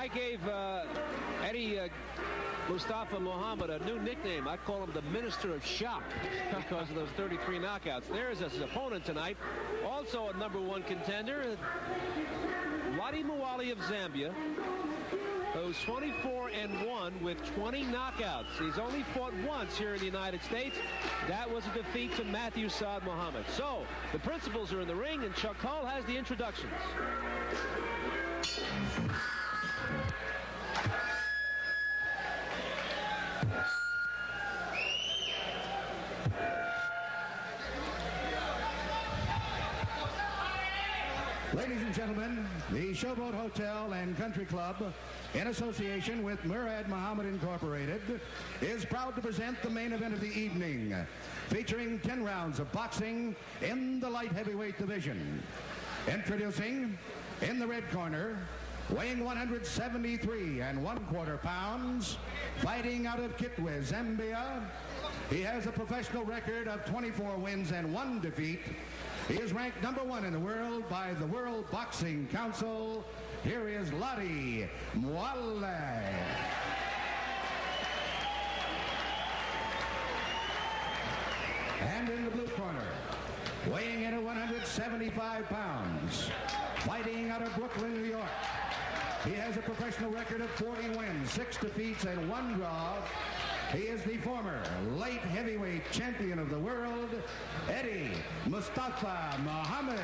I gave Eddie Mustafa Muhammad a new nickname. I call him the Minister of Shock because of those 33 knockouts. There's his opponent tonight. Also a #1 contender, Lottie Mwale of Zambia, who's 24-1 with 20 knockouts. He's only fought once here in the United States. That was a defeat to Matthew Saad Muhammad. So the principals are in the ring, and Chuck Hull has the introductions. Ladies and gentlemen, the Showboat Hotel and Country Club, in association with Murad Muhammad Incorporated, is proud to present the main event of the evening, featuring 10 rounds of boxing in the light heavyweight division. Introducing, in the red corner, weighing 173 1/4 pounds, fighting out of Kitwe, Zambia. He has a professional record of 24 wins and 1 defeat. He is ranked #1 in the world by the World Boxing Council. Here is Lottie Mwale. And in the blue corner, weighing in at 175 pounds, fighting out of Brooklyn, New York. He has a professional record of 40 wins, 6 defeats, and 1 draw. He is the former light heavyweight champion of the world, Eddie Mustafa Muhammad.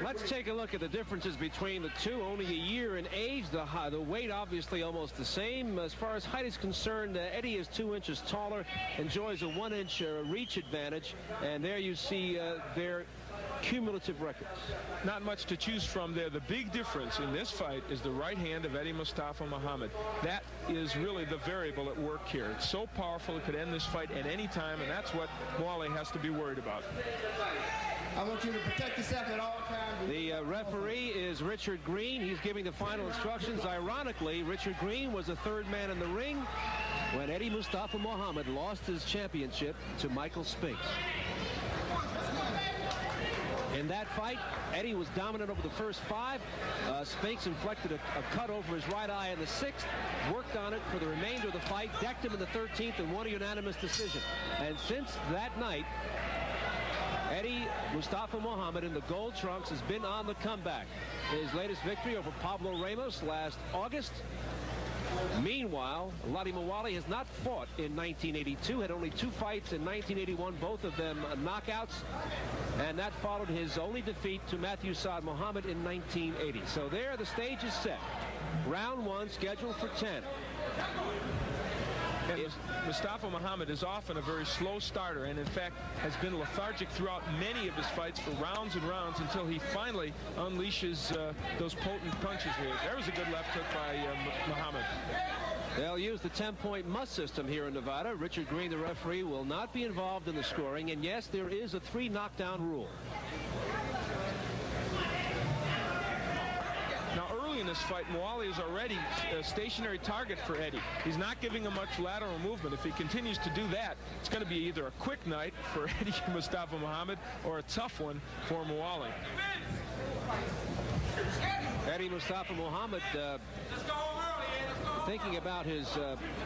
Let's take a look at the differences between the two. Only a year in age. The weight obviously almost the same. As far as height is concerned, Eddie is 2 inches taller, enjoys a 1-inch reach advantage, and there you see their cumulative records. Not much to choose from there. The big difference in this fight is the right hand of Eddie Mustafa Muhammad. That is really the variable at work here. It's so powerful it could end this fight at any time, and that's what Mwale has to be worried about. I want you to protect yourself at all times. The referee is Richard Green. He's giving the final instructions. Ironically, Richard Green was the 3rd man in the ring when Eddie Mustafa Muhammad lost his championship to Michael Spinks. In that fight, Eddie was dominant over the first 5. Spinks inflicted a cut over his right eye in the 6th, worked on it for the remainder of the fight, decked him in the 13th, and won a unanimous decision. And since that night, Eddie Mustafa Muhammad in the gold trunks has been on the comeback. His latest victory over Pablo Ramos last August. Meanwhile, Lottie Mwale has not fought in 1982, had only 2 fights in 1981, both of them knockouts, and that followed his only defeat to Matthew Saad Muhammad in 1980. So there, the stage is set. Round 1 scheduled for 10. And Mustafa Muhammad is often a very slow starter, and in fact has been lethargic throughout many of his fights for rounds and rounds until he finally unleashes those potent punches here. There was a good left hook by Muhammad. They'll use the 10-point must system here in Nevada. Richard Green, the referee, will not be involved in the scoring, and yes, there is a 3 knockdown rule. Now, early in this fight, Mwale is already a stationary target for Eddie. He's not giving him much lateral movement. If he continues to do that, it's going to be either a quick night for Eddie Mustafa Muhammad or a tough one for Mwale. Eddie Mustafa Muhammad, thinking about his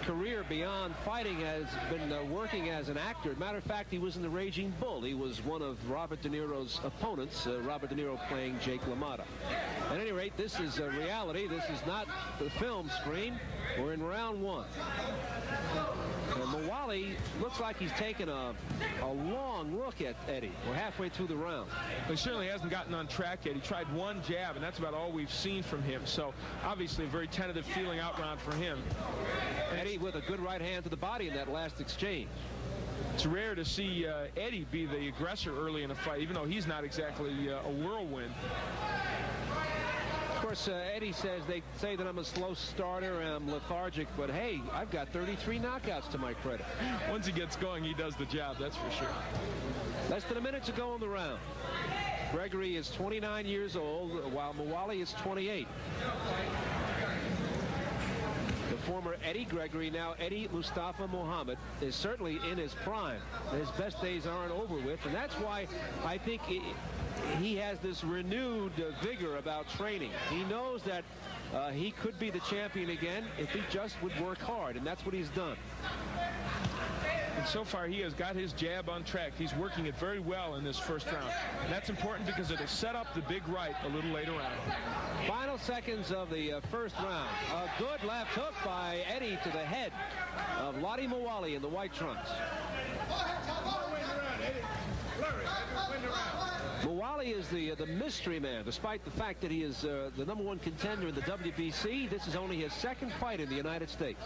career beyond fighting, has been working as an actor. Matter of fact, he was in The Raging Bull. He was one of Robert De Niro's opponents, Robert De Niro playing Jake LaMotta. At any rate, this is a reality. This is not the film screen. We're in round 1. And Mwale looks like he's taken a long look at Eddie. We're halfway through the round. He certainly hasn't gotten on track yet. He tried 1 jab, and that's about all we've seen from him. So obviously a very tentative feeling out round for him. Eddie with a good right hand to the body in that last exchange. It's rare to see Eddie be the aggressor early in a fight, even though he's not exactly a whirlwind. Of course, Eddie says they say that I'm a slow starter and I'm lethargic, but hey, I've got 33 knockouts to my credit. Once he gets going, he does the job, that's for sure. Less than a minute to go in the round. Gregory is 29 years old, while Mwale is 28. The former Eddie Gregory, now Eddie Mustafa Muhammad, is certainly in his prime. His best days aren't over with, and that's why I think he has this renewed vigor about training. He knows that he could be the champion again if he just would work hard, and that's what he's done. And so far, he has got his jab on track. He's working it very well in this first round. And that's important because it'll set up the big right a little later on. Final seconds of the first round. A good left hook by Eddie to the head of Lottie Mwale in the white trunks. Mwale is the mystery man. Despite the fact that he is the #1 contender in the WBC, this is only his second fight in the United States.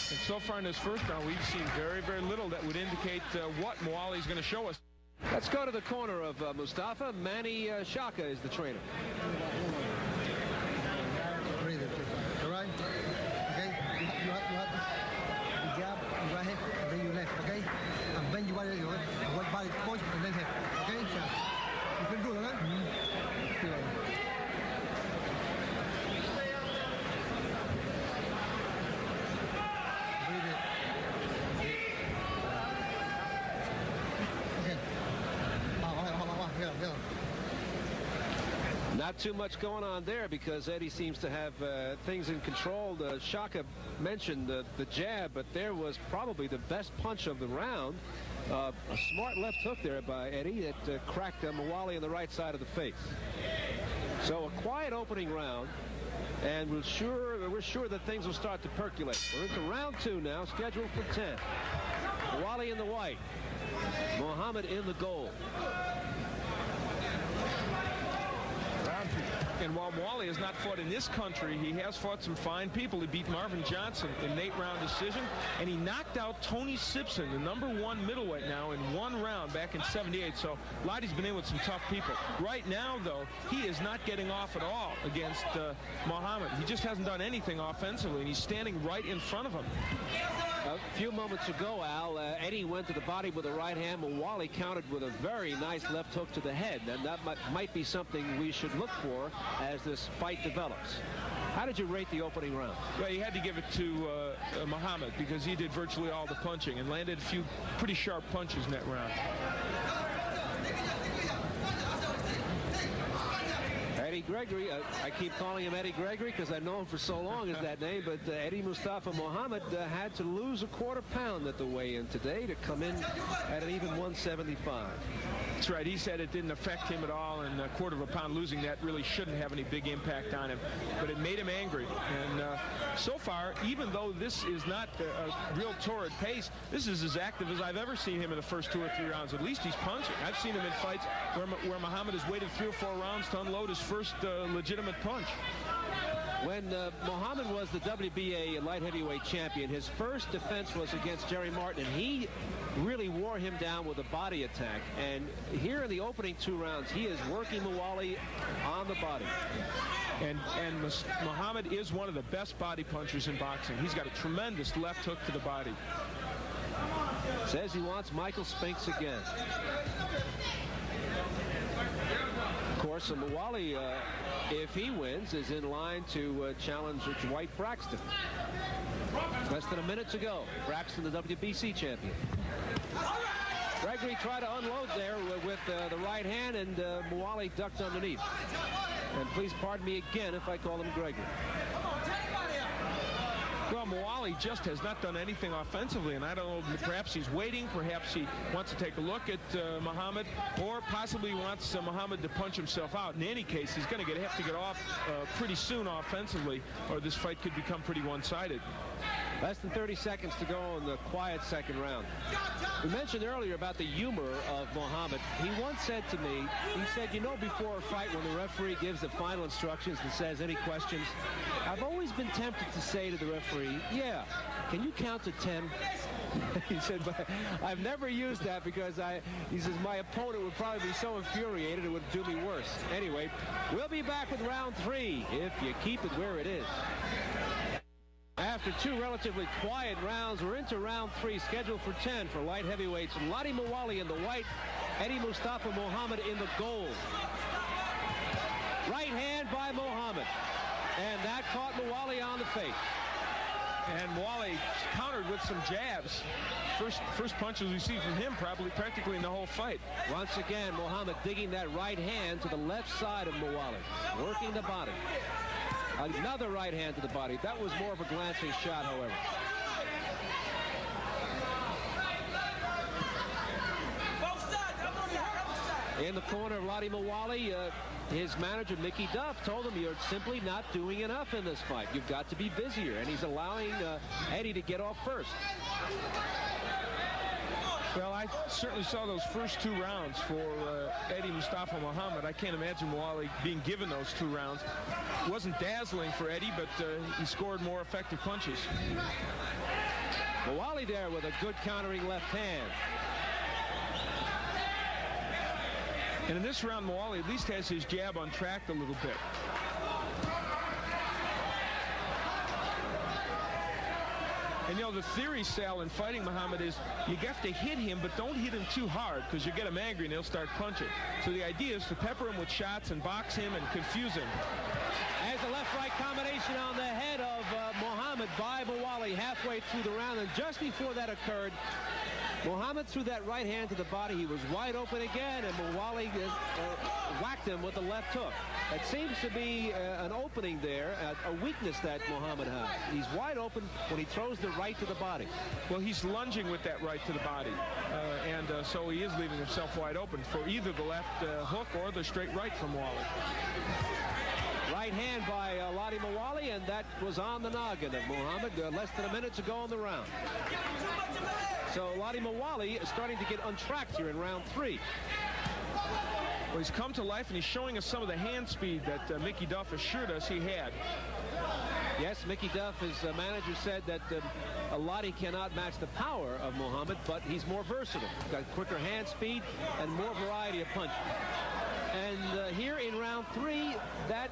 And so far in this first round, we've seen very, very little that would indicate what Mwale is going to show us. Let's go to the corner of Mustafa. Manny Shaka is the trainer. All right? Okay? You have the jab, you right hand, and then you left, okay? And then you want one body punch, and then head, okay? So, you can do it, okay? Not too much going on there because Eddie seems to have things in control. Shaka mentioned the jab, but there was probably the best punch of the round. A smart left hook there by Eddie that cracked Mwale on the right side of the face. So a quiet opening round, and we're sure that things will start to percolate. We're into round 2 now, scheduled for 10. Mwale in the white, Muhammad in the gold. And while Mwale has not fought in this country, he has fought some fine people. He beat Marvin Johnson in an 8-round decision, and he knocked out Tony Simpson, the #1 middleweight now, in 1 round back in '78. So Lottie's been in with some tough people. Right now, though, he is not getting off at all against Muhammad. He just hasn't done anything offensively, and he's standing right in front of him. A few moments ago, Al, Eddie went to the body with a right hand. Mwale countered with a very nice left hook to the head, and that might be something we should look for as this fight develops. How did you rate the opening round? Well, you had to give it to Muhammad because he did virtually all the punching and landed a few pretty sharp punches in that round. Eddie Gregory, I keep calling him Eddie Gregory because I've known him for so long as that name, but Eddie Mustafa Muhammad had to lose a quarter pound at the weigh-in today to come in at an even 175. That's right. He said it didn't affect him at all, and a quarter of a pound losing that really shouldn't have any big impact on him. But it made him angry. And so far, even though this is not a real torrid pace, this is as active as I've ever seen him in the first 2 or 3 rounds. At least he's punching. I've seen him in fights where Muhammad has waited 3 or 4 rounds to unload his first legitimate punch. When Muhammad was the WBA light heavyweight champion, his first defense was against Jerry Martin, and he really wore him down with a body attack. And here in the opening 2 rounds, he is working Mwale on the body. And Muhammad is one of the best body punchers in boxing. He's got a tremendous left hook to the body. Says he wants Michael Spinks again. Of course, Mwale, if he wins, is in line to challenge Dwight Braxton. Less than a minute to go. Braxton, the WBC champion. Gregory tried to unload there with the right hand, and Mwale ducked underneath. And please pardon me again if I call him Gregory. Well, Mwale just has not done anything offensively, and I don't know, perhaps he's waiting, perhaps he wants to take a look at Muhammad, or possibly wants Muhammad to punch himself out. In any case, he's going to have to get off pretty soon offensively, or this fight could become pretty one-sided. Less than 30 seconds to go in the quiet second round. We mentioned earlier about the humor of Muhammad. He once said to me, he said, you know, before a fight when the referee gives the final instructions and says any questions, I've always been tempted to say to the referee, yeah, can you count to 10? He said, but I've never used that because he says, my opponent would probably be so infuriated it would do me worse. Anyway, we'll be back with round 3 if you keep it where it is. After 2 relatively quiet rounds, we're into round 3, scheduled for 10 for light heavyweights. Lottie Mwale in the white, Eddie Mustafa Muhammad in the gold. Right hand by Muhammad. And that caught Mwale on the face. And Mwale countered with some jabs. First punches we see from him practically in the whole fight. Once again, Muhammad digging that right hand to the left side of Mwale, working the body. Another right hand to the body. That was more of a glancing shot, however. In the corner of Lottie Mwale, his manager, Mickey Duff, told him, you're simply not doing enough in this fight. You've got to be busier. And he's allowing Eddie to get off first. Well, I certainly saw those first 2 rounds for Eddie Mustafa Muhammad. I can't imagine Mwale being given those 2 rounds. It wasn't dazzling for Eddie, but he scored more effective punches. Mwale there with a good countering left hand. And in this round, Mwale at least has his jab untracked a little bit. And, you know, the theory, Sal, in fighting Muhammad is you have to hit him, but don't hit him too hard because you get him angry and he'll start punching. So the idea is to pepper him with shots and box him and confuse him. As a left-right combination on the head of Muhammad by Mwale halfway through the round. And just before that occurred, Muhammad threw that right hand to the body. He was wide open again, and Mwale whacked him with the left hook. It seems to be an opening there, a weakness that Muhammad has. He's wide open when he throws the right to the body. Well, he's lunging with that right to the body, so he is leaving himself wide open for either the left hook or the straight right from Mwale. Right hand by Lottie Mwale, and that was on the noggin of Muhammad less than a minute to go in the round. So Lottie Mwale is starting to get untracked here in round 3. Well, he's come to life, and he's showing us some of the hand speed that Mickey Duff assured us he had. Yes, Mickey Duff, his manager, said that Lottie cannot match the power of Muhammad, but he's more versatile. Got quicker hand speed and more variety of punches. And here in round 3, that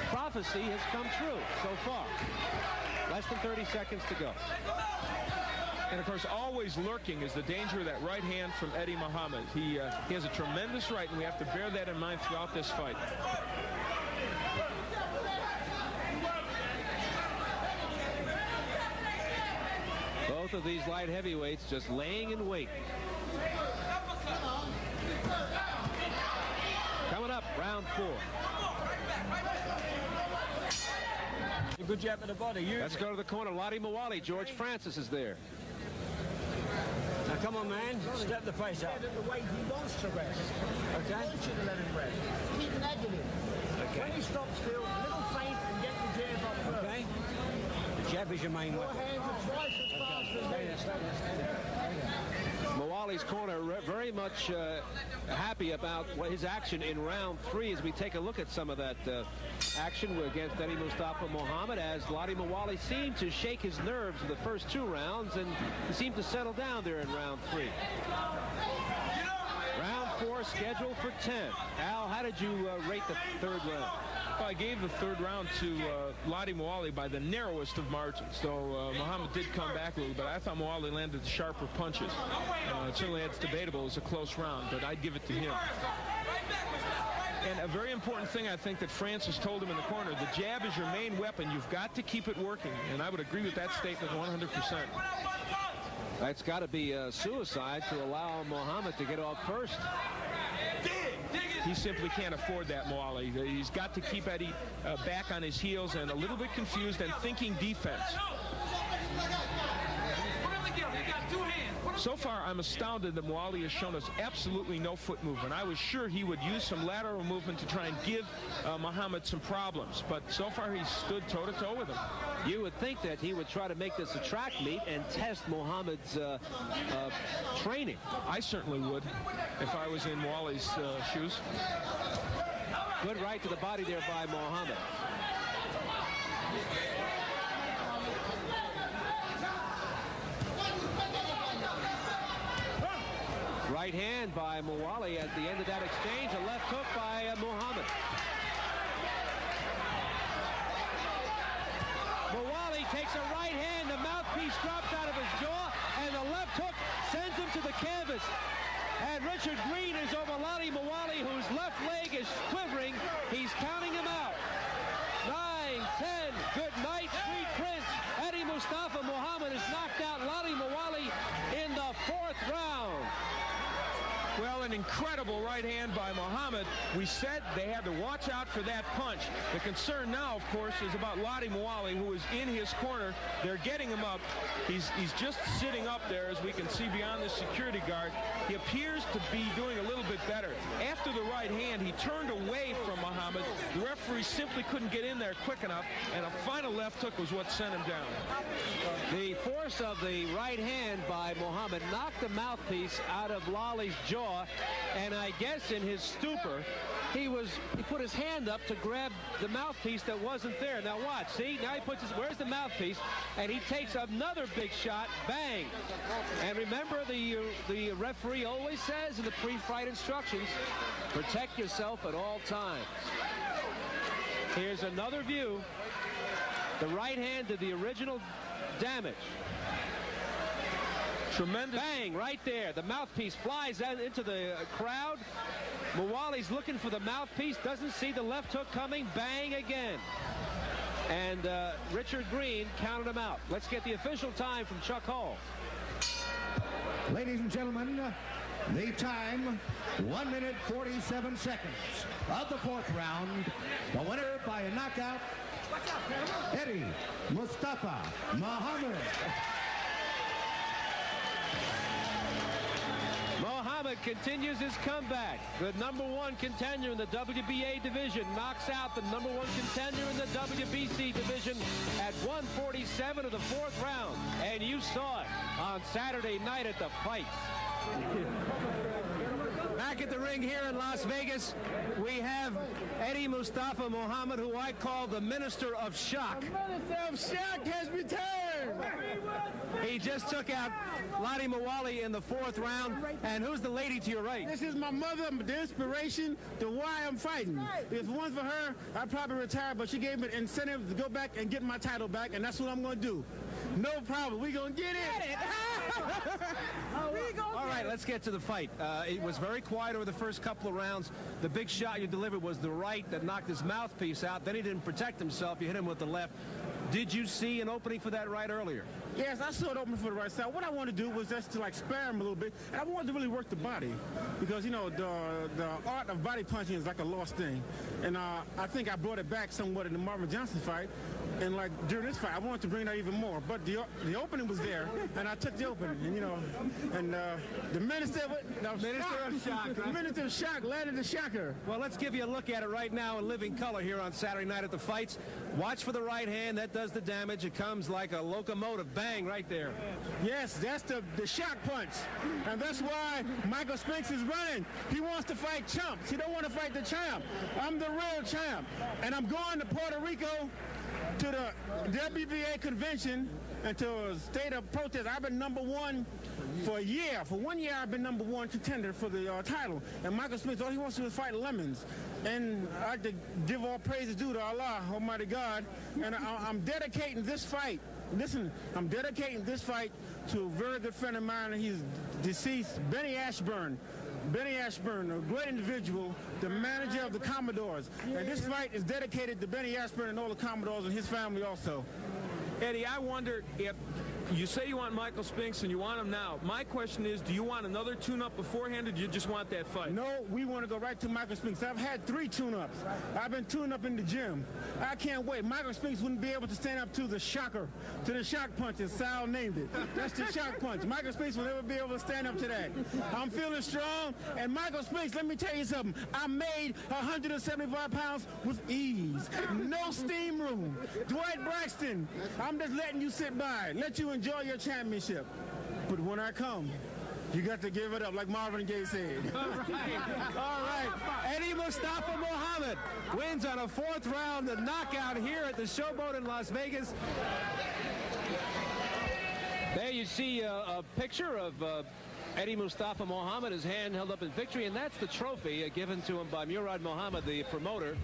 prophecy has come true so far. Less than 30 seconds to go. And, of course, always lurking is the danger of that right hand from Eddie Muhammad. He has a tremendous right, and we have to bear that in mind throughout this fight. Both of these light heavyweights just laying in wait. Coming up, round 4. A good jab to the body. Let's go to the corner. Lottie Mwale. George Francis is there. Now, come on, man. Step the face up. The way he wants to rest. Okay. He wants you to let him rest. Keep nagging him. Okay. When he stops still, little feint and get the jab up first. Okay. The jab is your main Your weapon. hands are twice as fast as his. Mwale's corner very much happy about his action in round 3 as we take a look at some of that action against Eddie Mustafa Muhammad, as Lottie Mwale seemed to shake his nerves in the first 2 rounds, and he seemed to settle down there in round 3. Round 4 scheduled for 10. Al, how did you rate the 3rd round? Well, I gave the 3rd round to Lottie Mwale by the narrowest of margins, though Muhammad did come back a little bit. I thought Mwale landed the sharper punches. Certainly it's debatable. It was a close round, but I'd give it to him. And a very important thing, I think, that Francis told him in the corner, the jab is your main weapon. You've got to keep it working, and I would agree with that statement 100%. It's got to be suicide to allow Muhammad to get off first. He simply can't afford that, Mwale. He's got to keep Eddie back on his heels and a little bit confused and thinking defense. So far, I'm astounded that Mwale has shown us absolutely no foot movement. I was sure he would use some lateral movement to try and give Muhammad some problems, but so far he's stood toe-to-toe with him. You would think that he would try to make this a track meet and test Muhammad's training. I certainly would if I was in Mwale's shoes. Good right to the body there by Muhammad. Right hand by Mwale at the end of that exchange. A left hook by Muhammad. Mwale takes a right hand. The mouthpiece drops out of his jaw, and the left hook sends him to the canvas. And Richard Green is over Lottie Mwale, whose left leg is quivering. He's counting him out. 9, 10. Good night, sweet prince. Eddie Mustafa Muhammad has knocked out Lottie Mwale in the 4th round. Well, an incredible right hand by Muhammad. We said they had to watch out for that punch. The concern now, of course, is about Lottie Mwale, who is in his corner. They're getting him up. He's just sitting up there, as we can see beyond the security guard. He appears to be doing a little bit better. After the right hand, he turned away from Muhammad. The referee simply couldn't get in there quick enough, and a final left hook was what sent him down. The force of the right hand by Muhammad knocked the mouthpiece out of Lalie's jaw, and I guess in his stupor, he put his hand up to grab the mouthpiece that wasn't there. Now watch, see? Now he puts his, where's the mouthpiece? And he takes another big shot, bang. And remember, the referee always says in the pre-fight instructions, protect yourself at all times. Here's another view. The right hand did the original damage. Tremendous. Bang, right there. The mouthpiece flies out into the crowd. Mwale's looking for the mouthpiece, doesn't see the left hook coming. Bang again. And Richard Green counted him out. Let's get the official time from Chuck Hall. Ladies and gentlemen, the time, 1 minute 47 seconds of the 4th round. The winner by a knockout, Eddie Mustafa Muhammad. Muhammad continues his comeback. The #1 contender in the WBA division knocks out the #1 contender in the WBC division at 147 of the 4th round. And you saw it on Saturday night at the fight. Back at the ring here in Las Vegas, we have Eddie Mustafa Muhammad, who I call the Minister of Shock. The Minister of Shock has returned. He just took out Lottie Mwale in the 4th round. And who's the lady to your right? This is my mother, the inspiration to why I'm fighting. If it wasn't for her, I'd probably retire, but she gave me an incentive to go back and get my title back, and that's what I'm going to do. No problem. We're going to get it. All right, let's get to the fight. It was very quiet over the first couple of rounds. The big shot you delivered was the right that knocked his mouthpiece out. Then he didn't protect himself. You hit him with the left. Did you see an opening for that right earlier? Yes, I saw it open for the right side. What I wanted to do was just to like spare him a little bit, and I wanted to really work the body because, you know, the art of body punching is like a lost thing. And I think I brought it back somewhat in the Marvin Johnson fight. And like during this fight, I wanted to bring that even more. But the opening was there, and I took the opening. And, you know, and the Minister of Shock. The Minister of Shock landed the shocker. Well, let's give you a look at it right now in living color here on Saturday night at the fights. Watch for the right hand. That does the damage. It comes like a locomotive. Bang, right there. Yes, that's the shock punch. And that's why Michael Spinks is running. He wants to fight chumps. He don't want to fight the champ. I'm the real champ. And I'm going to Puerto Rico to the WBA convention and to a state of protest. I've been #1 for a year. For 1 year, I've been #1 contender for the title. And Michael Spinks, all he wants to do is fight lemons. And I like to give all praises due to Allah, Almighty God. And I'm dedicating this fight. Listen, I'm dedicating this fight to a very good friend of mine. He's deceased, Benny Ashburn. Benny Ashburn, a great individual, the manager of the Commodores. And this fight is dedicated to Benny Ashburn and all the Commodores and his family also. Eddie, I wonder if you say you want Michael Spinks and you want him now. My question is, do you want another tune-up beforehand, or do you just want that fight? No, we want to go right to Michael Spinks. I've had 3 tune-ups. I've been tuned up in the gym. I can't wait. Michael Spinks wouldn't be able to stand up to the shocker, to the shock punch, as Sal named it. That's the shock punch. Michael Spinks will never be able to stand up to that. I'm feeling strong, and Michael Spinks, let me tell you something. I made 175 pounds with ease. No steam room. Dwight Braxton, I'm just letting you sit by, let you enjoy your championship. But when I come, you got to give it up, like Marvin Gaye said. All right. Eddie Mustafa Muhammad wins on a 4th round, the knockout here at the Showboat in Las Vegas. There you see a picture of Eddie Mustafa Muhammad, his hand held up in victory, and that's the trophy given to him by Murad Muhammad, the promoter.